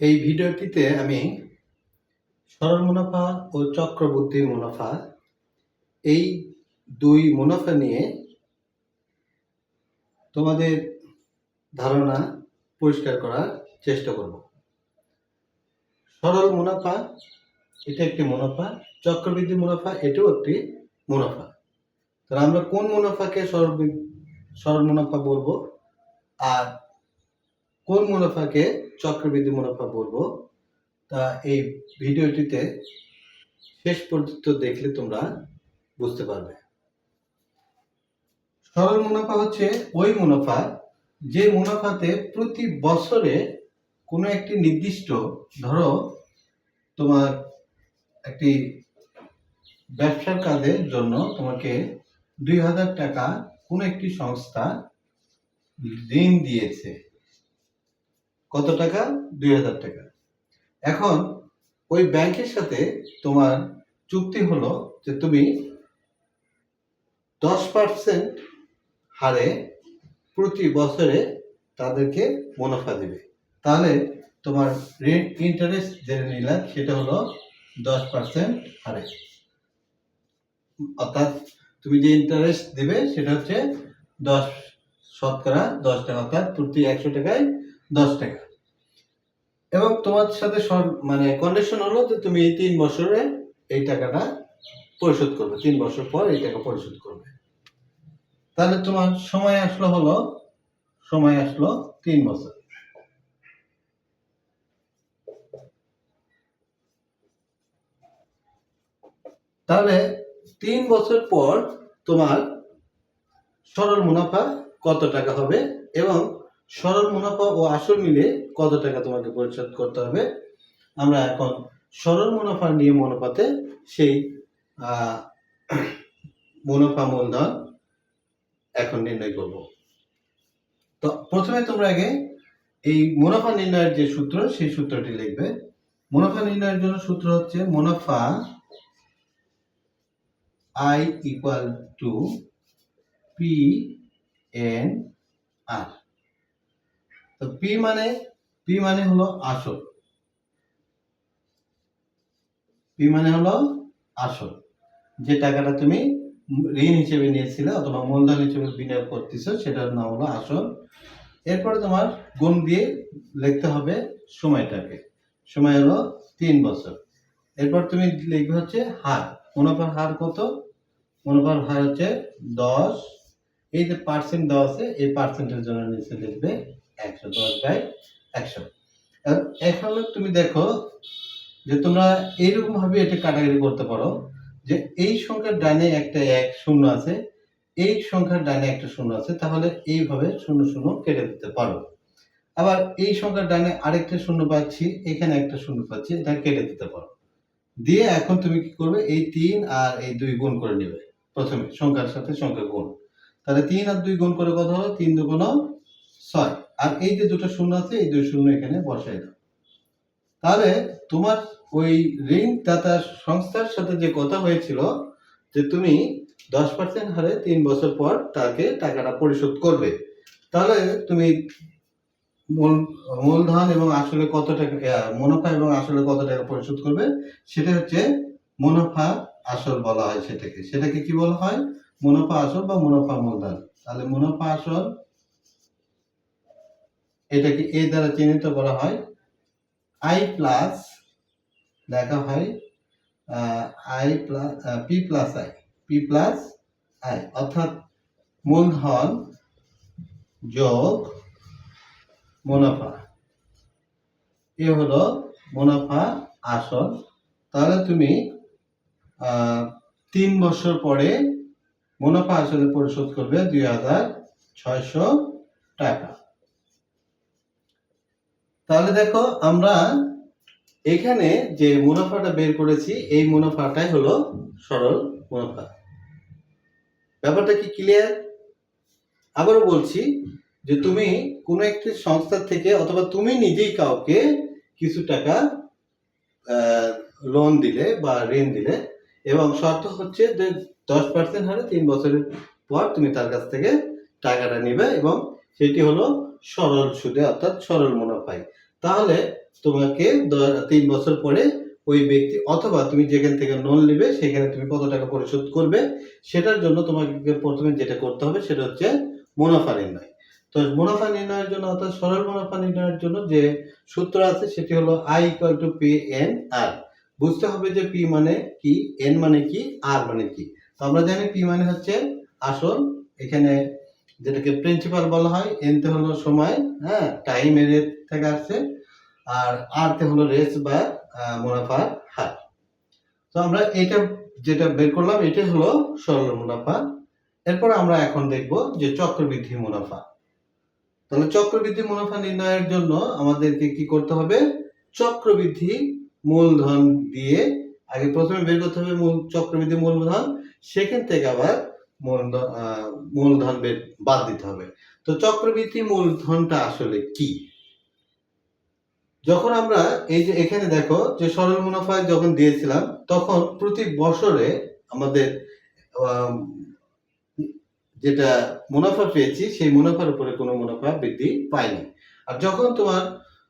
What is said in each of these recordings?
এই ভিডিওটিতে আমি সরল মুনাফা ও চক্রবৃদ্ধি মুনাফা এই দুই মুনাফা নিয়ে তোমাদের ধারণা পরিষ্কার করার চেষ্টা করব। সরল মুনাফা এটা একটি মুনাফা, চক্রবৃদ্ধি মুনাফা এটাও একটি মুনাফা। তাহলে আমরা কোন মুনাফাকে সরল মুনাফা বলবো আর কোন মুনাফাকে চক্রবৃদ্ধি মুনাফা বলবো, তা এই ভিডিওটিতে শেষ পর্যন্ত দেখলে তোমরা বুঝতে পারবে। সরল মুনাফা হচ্ছে ওই মুনাফা যে মুনাফাতে প্রতি বছরে কোনো একটি নির্দিষ্ট, ধরো তোমার একটি ব্যবসার কাজের জন্য তোমাকে 2000 টাকা কোনো একটি সংস্থা ঋণ দিয়েছে। কত টাকা? 2000 টাকা। এখন ওই ব্যাংকের সাথে তোমার চুক্তি হলো যে তুমি 10% হারে প্রতি বছরে তাদেরকে মুনাফা দিবে। তাহলে তোমার ঋণ ইন্টারেস্ট যেটা নিলে সেটা হলো 10% হারে, অর্থাৎ তুমি যে ইন্টারেস্ট দিবে সেটা হচ্ছে 10% টাকা, অর্থাৎ প্রতি 100 টাকায় 10 টাকা। এবং তোমার সাথে কন্ডিশন হলো যে তুমি 3 বছরে এই টাকাটা পরিশোধ করবে, 3 বছর পর এই টাকা পরিশোধ করবে। তাহলে তোমার সময় আসলো 3 বছর। তাহলে 3 বছর পর তোমার সরল মুনাফা কত টাকা হবে এবং সরল মুনাফা ও আসল মিলে কত টাকা তোমাকে পরিশোধ করতে হবে, আমরা এখন সরল মুনাফার নিয়ম অনুপাতে সেই মুনাফা মূলধন এখন নির্ণয় করব। তো প্রথমে তোমরা আগে এই মুনাফা নির্ণয়ের যে সূত্র, সেই সূত্রটি লিখবে। মুনাফা নির্ণয়ের জন্য সূত্র হচ্ছে মুনাফা I equal to PNR। তো P মানে হলো আসল, P মানে হলো আসল, যে টাকাটা তুমি ঋণ হিসেবে নিয়েছিলে অথবা মূলধন হিসেবে বিনিয়োগ করতেছো সেটার নাম হলো আসল। এরপরে তোমার গুণ দিয়ে লিখতে হবে সময়টাকে, সময় হলো 3 বছর। এরপর তুমি লিখবে হচ্ছে হার, মুনাফার হার কত? মুনাফার হার হচ্ছে 10, এই যে পার্সেন্ট দেওয়া আছে এই পার্সেন্টের জন্য নিচে লিখবে 100, 10/100। এখন তুমি দেখো যে তোমরা এইরকম ভাবে এটা কাটাকাটি করতে পারো যে এই সংখ্যার ডানে একটা 1 শূন্য আছে, এই সংখ্যার ডানে একটা শূন্য আছে, তাহলে এইভাবে 0 0 কেটে দিতে পারো। আবার এই সংখ্যার ডানে আরেকটা শূন্য পাচ্ছি, এখানে একটা শূন্য পাচ্ছি, এটা কেটে দিতে পারো। দিয়ে এখন তুমি কি করবে, এই 3 আর এই 2 গুণ করে নেবে। প্রথমে সংখ্যার সাথে সংখ্যা গুণ, তাহলে 3 আর 2 গুণ করে কত হলো? 3 2 6। আর এই যে দুটো শূন্য আছে এই 2 শূন্য এখানে বসাই দাও। তাহলে তোমার ওই ঋণ দাতা সংস্থার সাথে যে কথা হয়েছিল যে তুমি 10% হারে 3 বছর পর তাকে টাকাটা পরিশোধ করবে, তাহলে তুমি মূলধন এবং আসলে কত টাকা, মুনাফা এবং আসলে কত টাকা পরিশোধ করবে সেটা হচ্ছে মুনাফা আসল বলা হয়। সেটাকে কি বলা হয়? মুনাফা আসল বা মুনাফা মূলধন। তাহলে মুনাফা আসল এটাকে এ দ্বারা চিহ্নিত করা হয়, I প্লাস লেখা হয় P প্লাস I, অর্থাৎ মূলধন যোগ মুনাফা, এ হলো মুনাফা আসল। তাহলে তুমি 3 বছর পরে মুনাফা আসলে পরিশোধ করবে 2600 টাকা। তাহলে দেখো আমরা এখানে যে মুনাফাটা বের করেছি এই মুনাফাটাই হলো সরল মুনাফা। ব্যাপারটা কি ক্লিয়ার? আবারও বলছি যে তুমি কোনো একটি সংস্থা থেকে অথবা তুমি নিজেই কাউকে কিছু টাকা লোন দিলে বা ঋণ দিলে এবং শর্ত হচ্ছে যে 10% হারে 3 বছরের পর তুমি তার কাছ থেকে টাকাটা নিবে এবং সেটি হলো সরল সুদে, অর্থাৎ সরল মুনাফায়। তাহলে তোমাকে 3 বছর পরে ওই ব্যক্তি অথবা তুমি যেখান থেকে লোন নেবে সেখানে তুমি কত টাকা পরিশোধ করবে সেটার জন্য তোমাকে প্রথমে যেটা করতে হবে সেটা হচ্ছে মুনাফা নির্ণয়। তো মুনাফা নির্ণয়ের জন্য অর্থাৎ সরল মুনাফা নির্ণয়ের জন্য যে সূত্র আছে সেটি হলো I = P/N/R। বুঝতে হবে যে P মানে কি, N মানে কি, R মানে কি। তো আমরা জানি P মানে হচ্ছে আসল, এখানে যেটাকে প্রিন্সিপাল বলা হয়, N তে হলো সময়, হ্যাঁ, টাইম এর থেকে আসছে, আর R তে হলো রেস বা মুনাফার হার। তো আমরা এটা যেটা বের করলাম এটাই হলো সরল মুনাফা। এরপর আমরা এখন দেখব যে চক্রবৃদ্ধি মুনাফা। তাহলে চক্রবৃদ্ধি মুনাফা নির্ণয়ের জন্য আমাদেরকে কি করতে হবে? চক্রবৃদ্ধি মূলধন দিয়ে আগে প্রথমে বের করতে হবে চক্রবৃদ্ধি মূলধন, সেখান থেকে আবার মূলধন বাদ দিতে হবে। তো চক্রবৃদ্ধি মূলধনটা আসলে কি? যখন আমরা এই যে এখানে দেখো যে সরল মুনাফা যখন দিয়েছিলাম তখন প্রতি বছরে আমাদের যেটা মুনাফা পেয়েছি সেই মুনাফার উপরে কোনো মুনাফা বৃদ্ধি পায়নি। আর যখন তোমার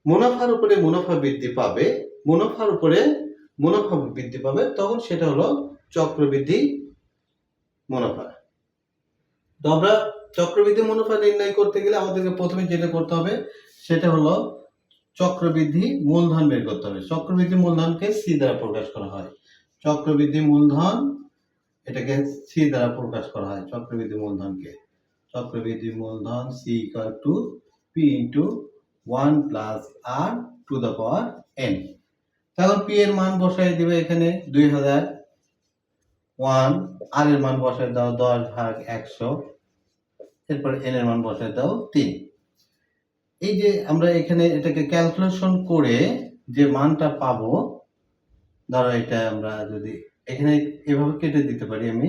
মুনাফার উপরে মুনাফা বৃদ্ধি পাবে, মুনাফার উপরে মুনাফা বৃদ্ধি পাবে, তখন সেটা হলো চক্রবৃদ্ধি মুনাফা। তো আমরা চক্রবৃদ্ধি মুনাফা নির্ণয় করতে গেলে আমাদেরকে প্রথমে যেটা করতে হবে সেটা হলো চক্রবৃদ্ধি মূলধন বের করতে হবে। চক্রবৃদ্ধি মূলধনকে সি দ্বারা প্রকাশ করা হয়। চক্রবৃদ্ধি মূলধন এটাকে সি দ্বারা প্রকাশ করা হয়। চক্রবৃদ্ধি মূলধনকে চক্রবৃদ্ধি মূলধন C equal to P into 1 plus R to the power N. তখন পি এর মান বসাই দিবে এখানে 2001, আর এর মান বসাই দাও 10/100, এরপর এন এর মান বসাই দাও 3। এই যে আমরা এখানে এটাকে ক্যালকুলেশন করে যে মানটা পাবো, ধরো এটা আমরা যদি এখানে এভাবে কেটে দিতে পারি আমি,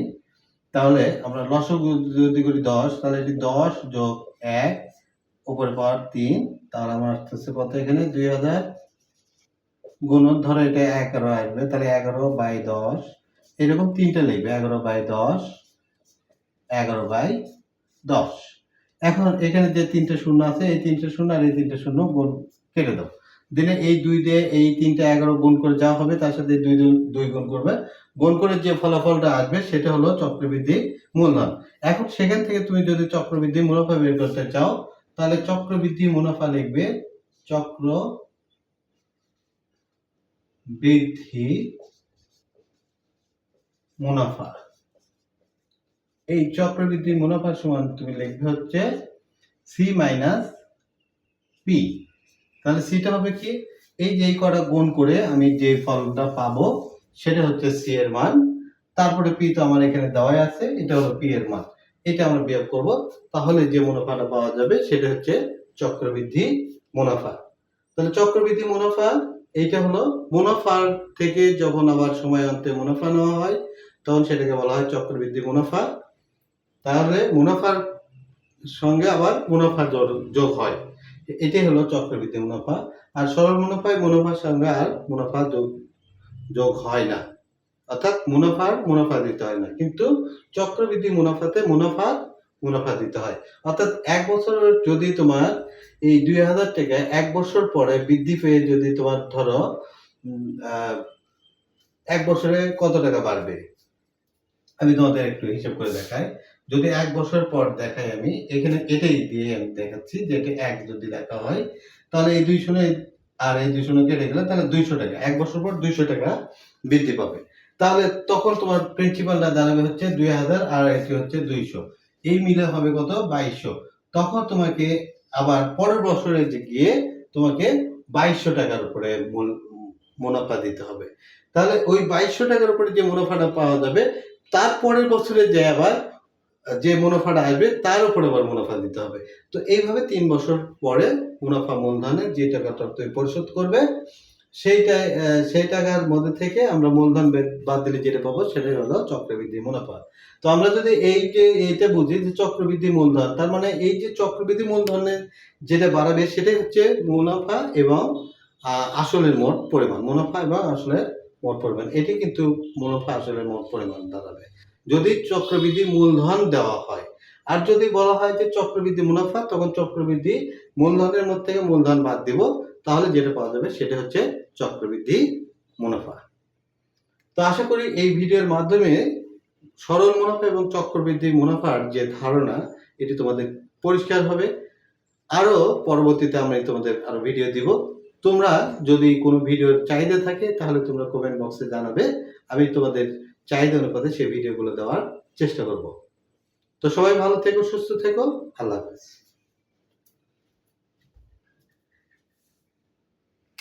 তাহলে আমরা লসাগু যদি করি 10, তাহলে এটি 10 যোগ 1 উপরে পাওয়ার 3, তাহলে আমার আসতেছে কত এখানে 2000 গুণন, ধরো এটা 11 আসবে, তাহলে 11/10 এরকম তিনটা লিখবে, 11/10, 11/10। এখন এখানে যে তিনটা শূন্য আছে এই তিনটা শূন্য আর এই তিনটা শূন্য গুণ কেটে দাও, দিলে এই 2 দিয়ে এই 3টা 11 গুণ করে যা হবে তার সাথে 2 গুণ করবে, গুণ করে যে ফলাফলটা আসবে সেটা হলো চক্রবৃদ্ধি মূলধন। এখন সেখান থেকে তুমি যদি চক্রবৃদ্ধি মুনাফা বের করতে চাও তাহলে চক্রবৃদ্ধি মুনাফা লিখবে চক্রবৃদ্ধি মুনাফা। এই চক্রবৃদ্ধি মুনাফা সমান তুমি লিখবে হচ্ছে সি মাইনাস পি। তাহলে সিটা হবে কি, এই যে কটা গুণ করে আমি যে ফলটা পাবো সেটা হচ্ছে সি এর মান, তারপরে পি তো আমার এখানে দেওয়াই আছে, এটা হলো পি এর মান, এটা আমরা বিয়োগ করব, তাহলে যে মুনাফাটা পাওয়া যাবে সেটা হচ্ছে চক্রবৃদ্ধি মুনাফা। তাহলে চক্রবৃদ্ধি মুনাফা এইটা হলো মুনাফার থেকে যখন আবার সময় অন্তে মুনাফা নেওয়া হয় তখন সেটাকে বলা হয় চক্রবৃদ্ধি মুনাফা। তাহলে মুনাফার সঙ্গে আবার মুনাফা যোগ হয়, এটাই হলো চক্রবৃদ্ধি মুনাফা। আর সরল মুনাফায় মুনাফার সঙ্গে আর মুনাফা যোগ হয় না, অর্থাৎ মুনাফা দিতে হয় না, কিন্তু চক্রবৃদ্ধি মুনাফাতে মুনাফা দিতে হয়। অর্থাৎ এক বছর যদি তোমার এই 2000 টাকা এক বছর পরে বৃদ্ধি পেয়ে যদি তোমার ধরো এক বছরে কত টাকা বাড়বে আমি তোমাদের একটু হিসাব করে দেখাই। যদি এক বছর পর দেখাই আমি এখানে এটাই দিয়ে আমি দেখাচ্ছি যে এটা 1 যদি লেখা হয় তাহলে এই 200 আর এই 200 কেটে গেলে তাহলে 200 টাকা, এক বছর পর 200 টাকা বৃদ্ধি পাবে। তাহলে তখন তোমার প্রিন্সিপালটা দাঁড়াবে হচ্ছে 2000 আর এটি হচ্ছে 200, এই মিলে হবে কত 2200। তখন তোমাকে আবার পরের বছরে গিয়ে তোমাকে 2200 টাকার উপরে মুনাফা দিতে হবে। তাহলে ওই 2200 টাকার উপরে যে মুনাফাটা পাওয়া যাবে তার পরের বছরে যে আবার যে মুনাফাটা আসবে তার উপরে আবার মুনাফা দিতে হবে। তো এইভাবে 3 বছর পরে মুনাফা মূলধনের যে টাকাটা তুমি পরিশোধ করবে সেই টাকার মধ্যে থেকে আমরা মূলধন বাদ দিলে যেটা পাবো সেটাই হলো চক্রবৃদ্ধি মুনাফা। তো আমরা যদি এইটা বুঝি যে চক্রবৃদ্ধি মূলধন, তার মানে এই যে চক্রবৃদ্ধি মূলধনের যেটা বাড়াবে সেটাই হচ্ছে মুনাফা এবং আসলের মোট পরিমাণ, মুনাফা এবং আসলের মোট পরিমাণ, এটি কিন্তু মুনাফা আসলের মোট পরিমাণ দাঁড়াবে যদি চক্রবৃদ্ধি মূলধন দেওয়া হয়। আর যদি বলা হয় যে চক্রবৃদ্ধি মুনাফা, তখন চক্রবৃদ্ধি মূলধনের মধ্যে থেকে মূলধন বাদ দিব, তাহলে যেটা পাওয়া যাবে সেটা হচ্ছে চক্রবৃদ্ধি মুনাফা। তো আশা করি এই ভিডিওর মাধ্যমে সরল মুনাফা এবং চক্রবৃদ্ধি মুনাফার যে ধারণা এটি তোমাদের পরিষ্কার হবে। আরো পরবর্তীতে আমি তোমাদের আরো ভিডিও দিব। তোমরা যদি কোনো ভিডিওর চাহিদা থাকে তাহলে তোমরা কমেন্ট বক্সে জানাবে, আমি তোমাদের চাহিদা অনুপাতে সেই ভিডিওগুলো দেওয়ার চেষ্টা করব। তো সবাই ভালো থেকো, সুস্থ থেকো, আল্লাহ হাফেজ।